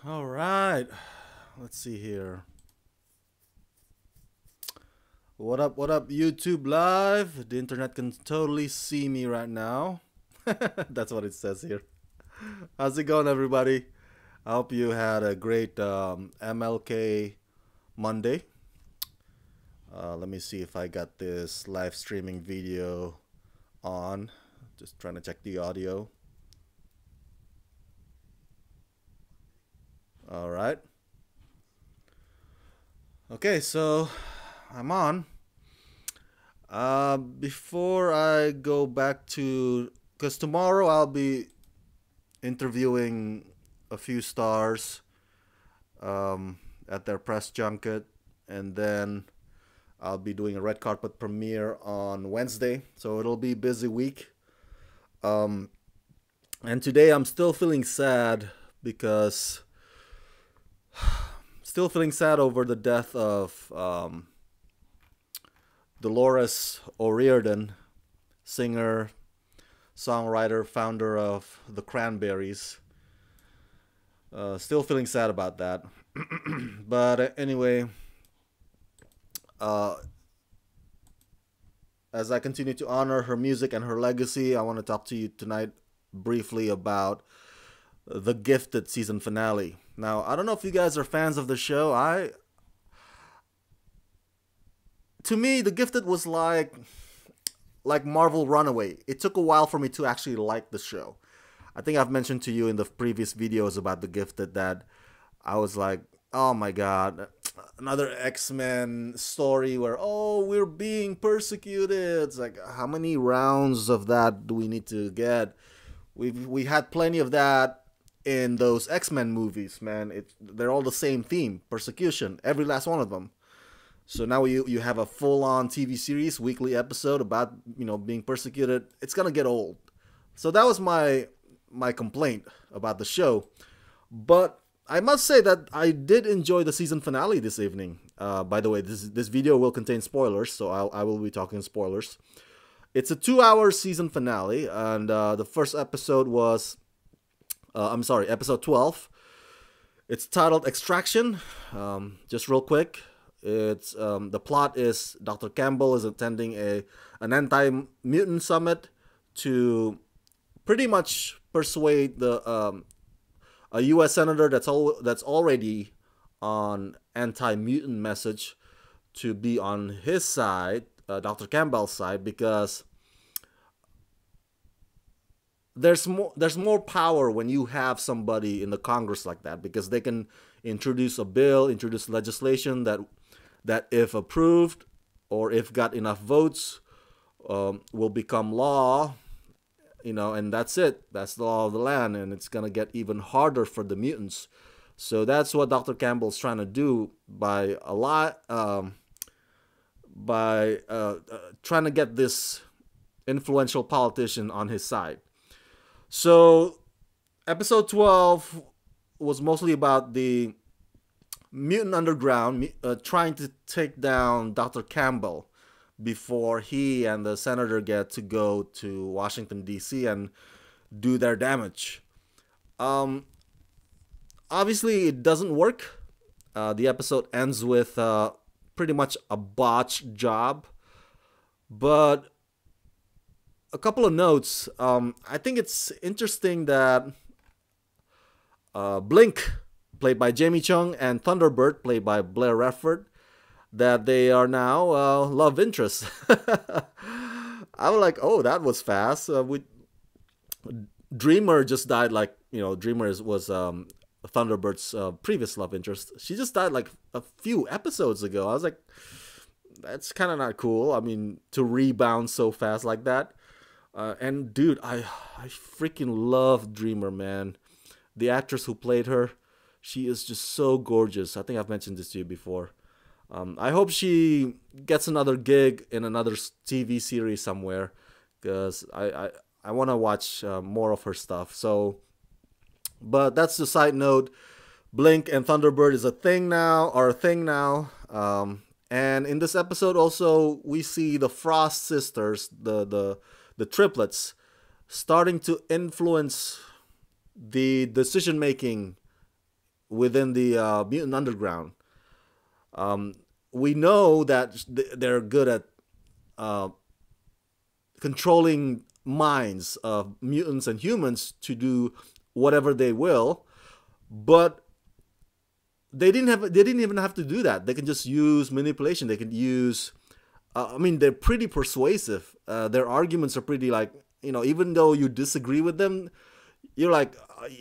All right. Let's see here. What up, YouTube Live? The internet can totally see me right now. That's what it says here. How's it going, everybody? I hope you had a great MLK Monday. Let me see if I got this live streaming video on. Just trying to check the audio. All right. Okay, so I'm on. Before I go back to, because tomorrow I'll be interviewing a few stars at their press junket, and then I'll be doing a red carpet premiere on Wednesday, so it'll be a busy week. Um, and today I'm still feeling sad because still feeling sad over the death of Dolores O'Riordan, singer, songwriter, founder of the Cranberries. Still feeling sad about that. But anyway, as I continue to honor her music and her legacy, I want to talk to you tonight briefly about the Gifted season finale. Now, I don't know if you guys are fans of the show. To me, The Gifted was like Marvel Runaway. It took a while for me to actually like the show. I think I've mentioned to you in the previous videos about The Gifted that I was like, oh my god, another X-Men story where, oh, we're being persecuted. It's like, how many rounds of that do we need to get? We had plenty of that in those X-Men movies, man. They're all the same theme, persecution, every last one of them. So now you have a full-on TV series, weekly episode about, being persecuted. It's gonna get old. So that was my complaint about the show. But I must say that I did enjoy the season finale this evening. By the way, this video will contain spoilers, so I will be talking spoilers. It's a 2-hour season finale, and the first episode was, episode 12. It's titled eXtraction. Just real quick, it's the plot is Dr. Campbell is attending an anti-mutant summit to pretty much persuade a U.S. senator that's already on anti-mutant message to be on his side, Dr. Campbell's side, because there's more power when you have somebody in the Congress like that, because they can introduce a bill, introduce legislation that if approved or if got enough votes will become law, and that's it. That's the law of the land, and it's gonna get even harder for the mutants. So that's what Dr. Campbell's trying to do by trying to get this influential politician on his side. So episode 12 was mostly about the mutant underground trying to take down Dr. Campbell before he and the senator get to go to Washington, D.C. and do their damage. Obviously, it doesn't work. The episode ends with pretty much a botched job. But a couple of notes. I think it's interesting that Blink, played by Jamie Chung, and Thunderbird, played by Blair Redford, that they are now love interests. I was like, oh, that was fast. Dreamer just died, Dreamer was Thunderbird's previous love interest. She just died like a few episodes ago. I was like, that's kind of not cool. I mean, to rebound so fast like that. And dude, I freaking love Dreamer, man. The actress who played her, she is just so gorgeous. I think I've mentioned this to you before. I hope she gets another gig in another TV series somewhere, because I want to watch more of her stuff. So, but that's the side note. Blink and Thunderbird is a thing now. And in this episode also, we see the Frost sisters, the triplets, starting to influence the decision making within the mutant underground. Um, we know that they're good at uh, controlling minds of mutants and humans to do whatever they will, but they didn't even have to do that. They can just use manipulation. They can use I mean, they're pretty persuasive. Their arguments are pretty, like, even though you disagree with them, you're like,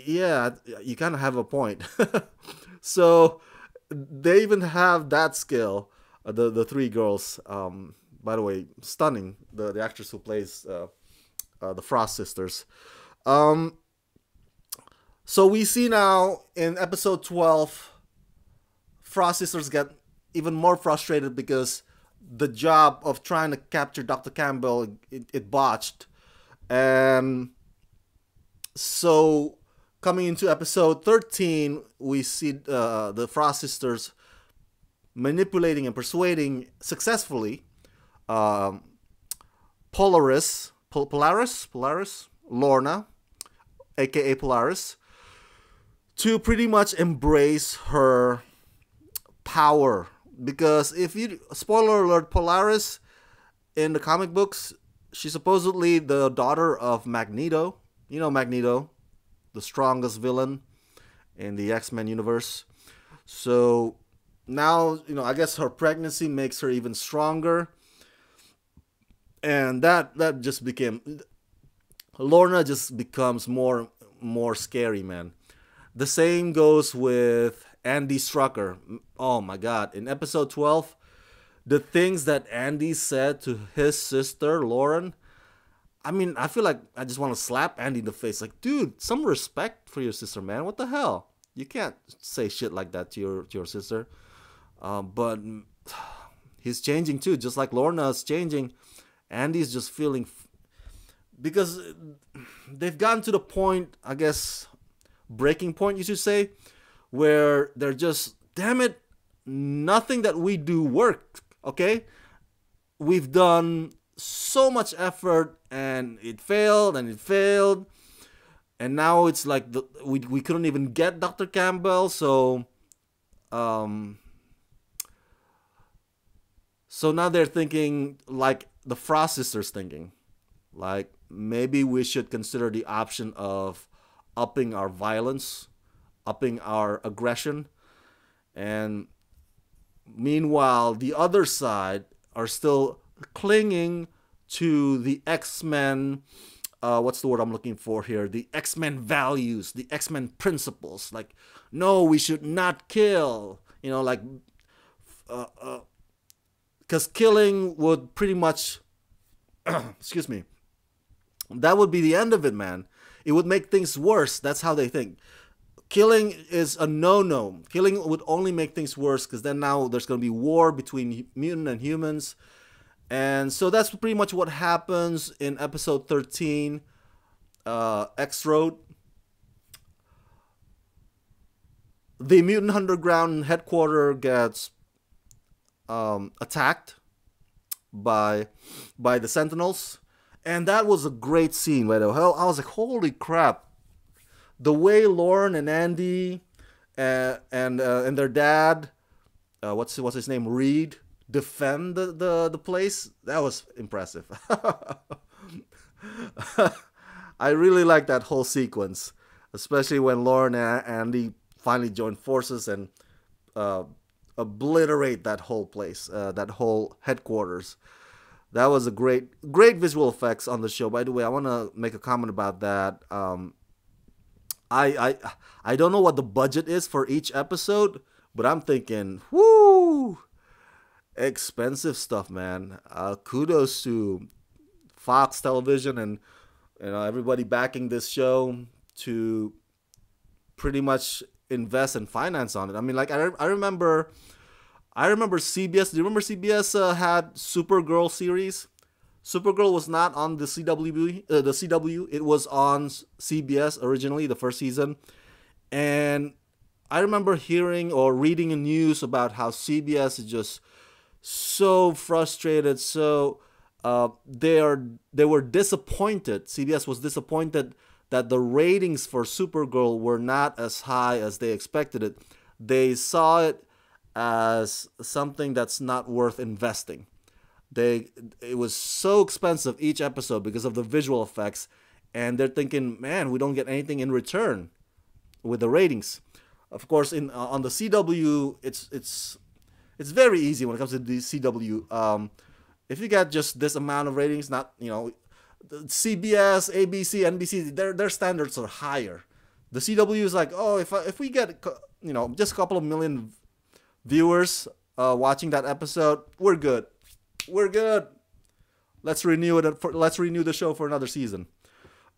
yeah, you kind of have a point. So they even have that skill. The three girls, by the way, stunning. The actress who plays the Frost sisters. Um, so we see now in episode 12, Frost sisters get even more frustrated because the job of trying to capture Dr. Campbell, it botched. And so coming into episode 13, we see the Frost sisters manipulating and persuading successfully um, Polaris, Lorna, aka Polaris, to pretty much embrace her power. Because if you, spoiler alert, Polaris in the comic books, she's supposedly the daughter of Magneto. You know Magneto, the strongest villain in the X-Men universe. So now, I guess her pregnancy makes her even stronger. And that just became, Lorna just becomes more scary, man. The same goes with Andy Strucker. Oh my god, in episode 12, the things that Andy said to his sister Lauren, I mean, I feel like I just want to slap Andy in the face. Like, dude, some respect for your sister, man. What the hell? You can't say shit like that to your sister. But he's changing too, just like Lorna's changing. Andy's just feeling because they've gotten to the point, I guess, breaking point, you should say, where they're just, damn it, nothing that we do worked. Okay, we've done so much effort and it failed and it failed, and now it's like we couldn't even get Dr. Campbell. So now they're thinking like the Frost sisters thinking, like, maybe we should consider the option of upping our violence, upping our aggression. And meanwhile, the other side are still clinging to the X-Men, what's the word I'm looking for here? The X-Men values, the X-Men principles. Like, no, we should not kill. Like, because killing would pretty much, excuse me, that would be the end of it, man. It would make things worse. That's how they think. Killing is a no-no. Killing would only make things worse, because then now there's going to be war between mutant and humans. And so that's pretty much what happens in episode 13, X-Road. The mutant underground headquarters gets attacked by the Sentinels. And that was a great scene, by the way. I was like, holy crap. The way Lauren and Andy and their dad, what's his name, Reed, defend the place, that was impressive. I really like that whole sequence, especially when Lauren and Andy finally join forces and obliterate that whole place, that whole headquarters. That was a great visual effects on the show. By the way, I want to make a comment about that. I don't know what the budget is for each episode, but I'm thinking, whoo, expensive stuff, man. Kudos to Fox Television and everybody backing this show to pretty much invest and finance on it. I mean, like, I remember CBS. Do you remember CBS had Supergirl series? Supergirl was not on the CW. It was on CBS originally, the first season. And I remember hearing or reading in news about how CBS is just so frustrated. So they were disappointed. CBS was disappointed that the ratings for Supergirl were not as high as they expected it. They saw it as something that's not worth investing. It was so expensive each episode because of the visual effects, and they're thinking, man, we don't get anything in return with the ratings. Of course, on the CW, it's very easy when it comes to the CW. If you get just this amount of ratings, not CBS, ABC, NBC, their standards are higher. The CW is like, oh, if we get just a couple of million viewers watching that episode, we're good. We're good. Let's renew it. Let's renew the show for another season.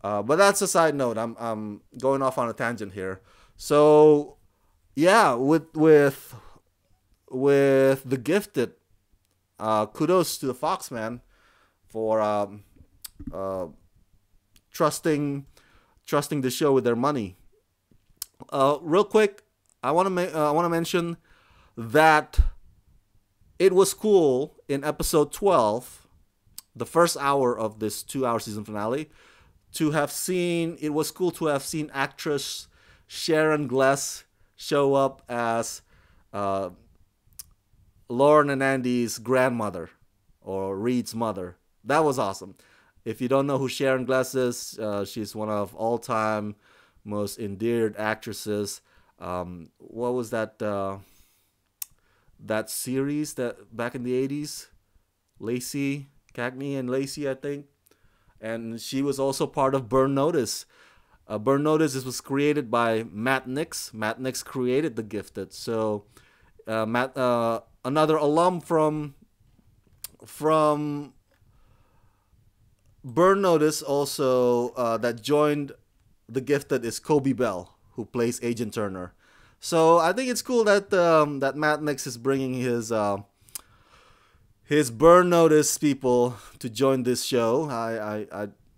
But that's a side note. I'm going off on a tangent here. So yeah, with The Gifted, kudos to the Fox, man, for trusting the show with their money. Real quick, I want to mention that it was cool in episode 12, the first hour of this 2-hour season finale, to have seen. It was cool to have seen actress Sharon Gless show up as Lauren and Andy's grandmother, or Reed's mother. That was awesome. If you don't know who Sharon Gless is, she's one of all-time most endeared actresses. What was that series that back in the 80s? Lacey, Cagney and Lacey, I think. And she was also part of Burn Notice. Burn Notice, this was created by Matt Nix. Matt Nix created The Gifted. So Matt, another alum from Burn Notice also that joined The Gifted is Kobe Bell, who plays Agent Turner. So I think it's cool that that Matt Nix is bringing his Burn Notice people to join this show.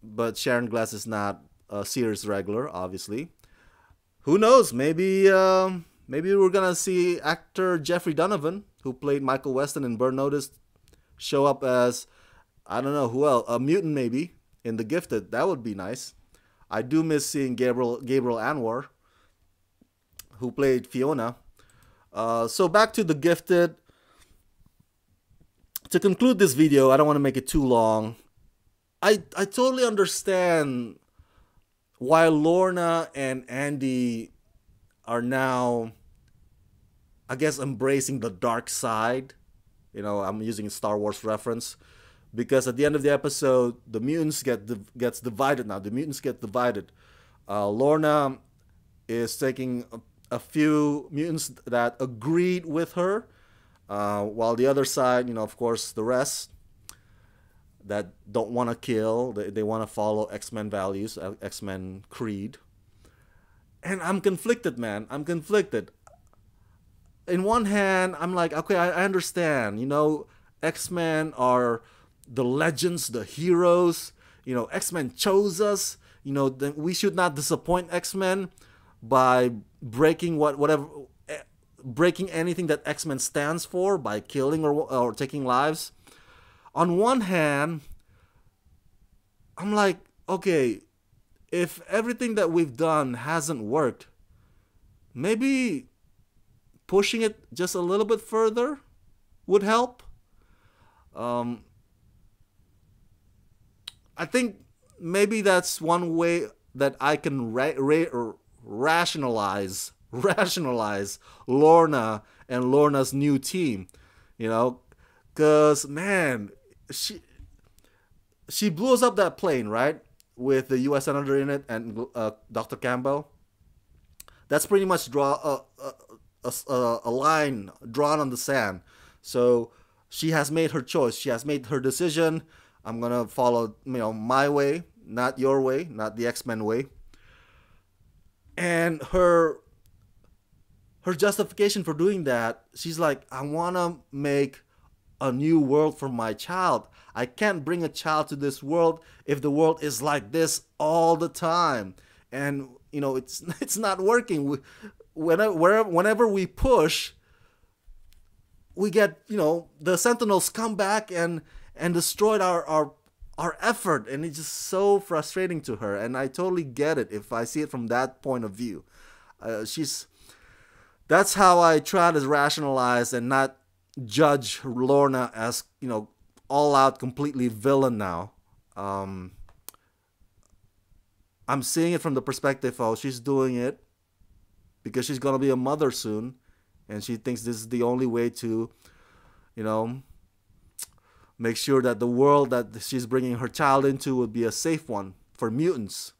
But Sharon Gless is not a series regular, obviously. Who knows? Maybe we're gonna see actor Jeffrey Donovan, who played Michael Weston in Burn Notice, show up as, I don't know who else, a mutant maybe in The Gifted. That would be nice. I do miss seeing Gabriel Anwar, who played Fiona. So back to The Gifted. To conclude this video, I don't want to make it too long. I totally understand why Lorna and Andy are now, I guess, embracing the dark side. I'm using a Star Wars reference. Because at the end of the episode, the mutants gets divided now. The mutants get divided. Lorna is taking a few mutants that agreed with her, while the other side, of course, the rest that don't want to kill, they want to follow X-Men values, X-Men creed. And I'm conflicted, man. I'm conflicted. In one hand, I'm like, okay, I understand. X-Men are the legends, the heroes. X-Men chose us. Then we should not disappoint X-Men by breaking breaking anything that X-Men stands for by killing or taking lives. On one hand, I'm like, okay, if everything that we've done hasn't worked, maybe pushing it just a little bit further would help. I think maybe that's one way that I can rationalize Lorna and Lorna's new team, because man, she blew us up that plane, right, with the U.S. Senator in it and Dr. Campbell. That's pretty much a line drawn on the sand. So she has made her choice. She has made her decision. I'm gonna follow, my way, not your way, not the X-Men way. And her justification for doing that, she's like, I wanna make a new world for my child. I can't bring a child to this world if the world is like this all the time. And it's not working. Whenever we push, we get the Sentinels come back and destroyed our our effort, and it's just so frustrating to her. And I totally get it if I see it from that point of view. She's That's how I try to rationalize and not judge Lorna as, all out completely villain now. Um, I'm seeing it from the perspective, oh, she's doing it because she's gonna be a mother soon, and she thinks this is the only way to, you know, make sure that the world that she's bringing her child into would be a safe one for mutants.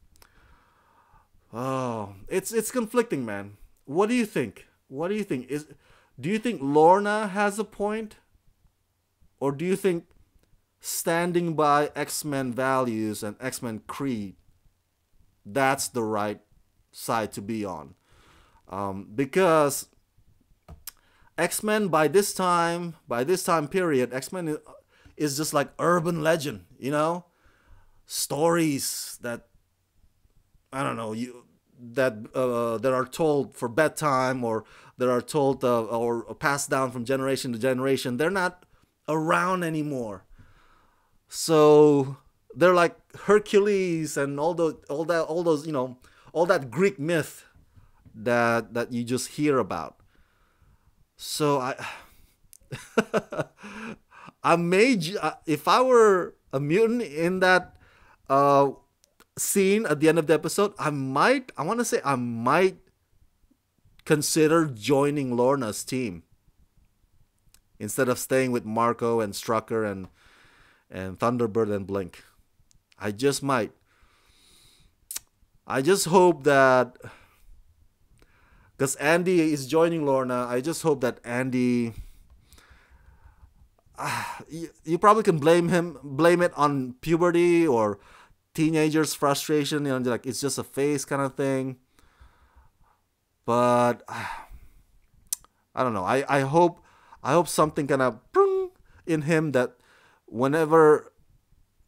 Oh, it's conflicting, man. What do you think? What do you think? Do you think Lorna has a point, or do you think standing by X-Men values and X-Men creed, that's the right side to be on? Because X-Men by this time period, X-Men is just like urban legend, stories that I don't know that are told for bedtime, or that are told or passed down from generation to generation. They're not around anymore, so they're like Hercules and all that Greek myth that you just hear about. So if I were a mutant in that scene at the end of the episode, I might consider joining Lorna's team instead of staying with Marco and Strucker and Thunderbird and Blink. I just might. I just hope that, because Andy is joining Lorna, I just hope that Andy, you probably can blame it on puberty or teenagers' frustration, like it's just a phase kind of thing. But I don't know. I hope something kind of in him that whenever,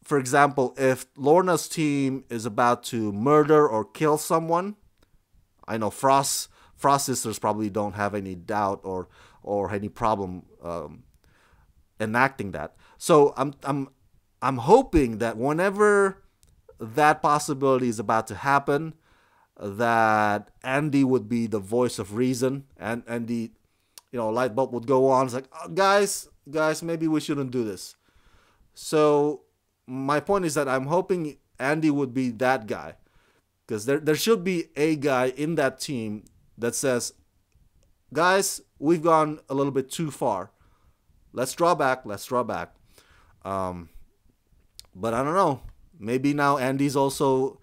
for example, if Lorna's team is about to murder or kill someone, I know Frost sisters probably don't have any doubt or any problem enacting that. So I'm hoping that whenever that possibility is about to happen, that Andy would be the voice of reason, and the light bulb would go on. It's like, oh, guys, maybe we shouldn't do this. So my point is that I'm hoping Andy would be that guy, because there should be a guy in that team that says, guys, we've gone a little bit too far. Let's draw back. But I don't know. Maybe now Andy's also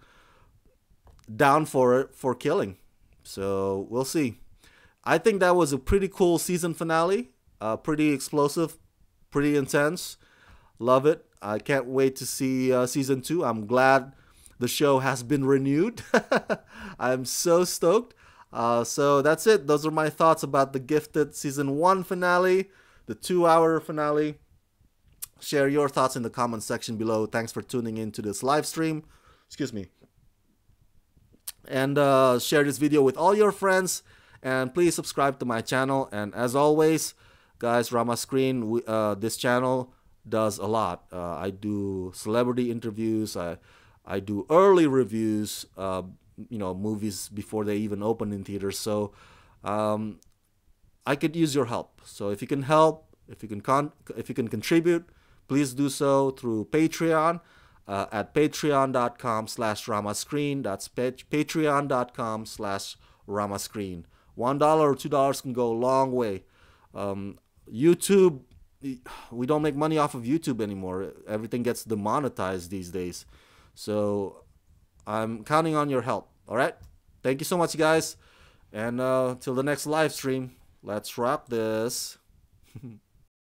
down for killing. So we'll see. I think that was a pretty cool season finale. Pretty explosive, pretty intense. Love it. I can't wait to see season 2. I'm glad the show has been renewed. I'm so stoked. So that's it. Those are my thoughts about The Gifted season 1 finale, the 2-hour finale. Share your thoughts in the comment section below. Thanks for tuning in to this live stream. Excuse me. And share this video with all your friends. And please subscribe to my channel. And as always, guys, Rama Screen, this channel does a lot. I do celebrity interviews. I do early reviews, movies before they even open in theaters. So I could use your help. So if you can help, if you can contribute, please do so through Patreon at patreon.com/ramascreen. That's patreon.com/ramascreen. $1 or $2 can go a long way. YouTube, we don't make money off of YouTube anymore. Everything gets demonetized these days. So I'm counting on your help. All right? Thank you so much, guys. And till the next live stream, let's wrap this.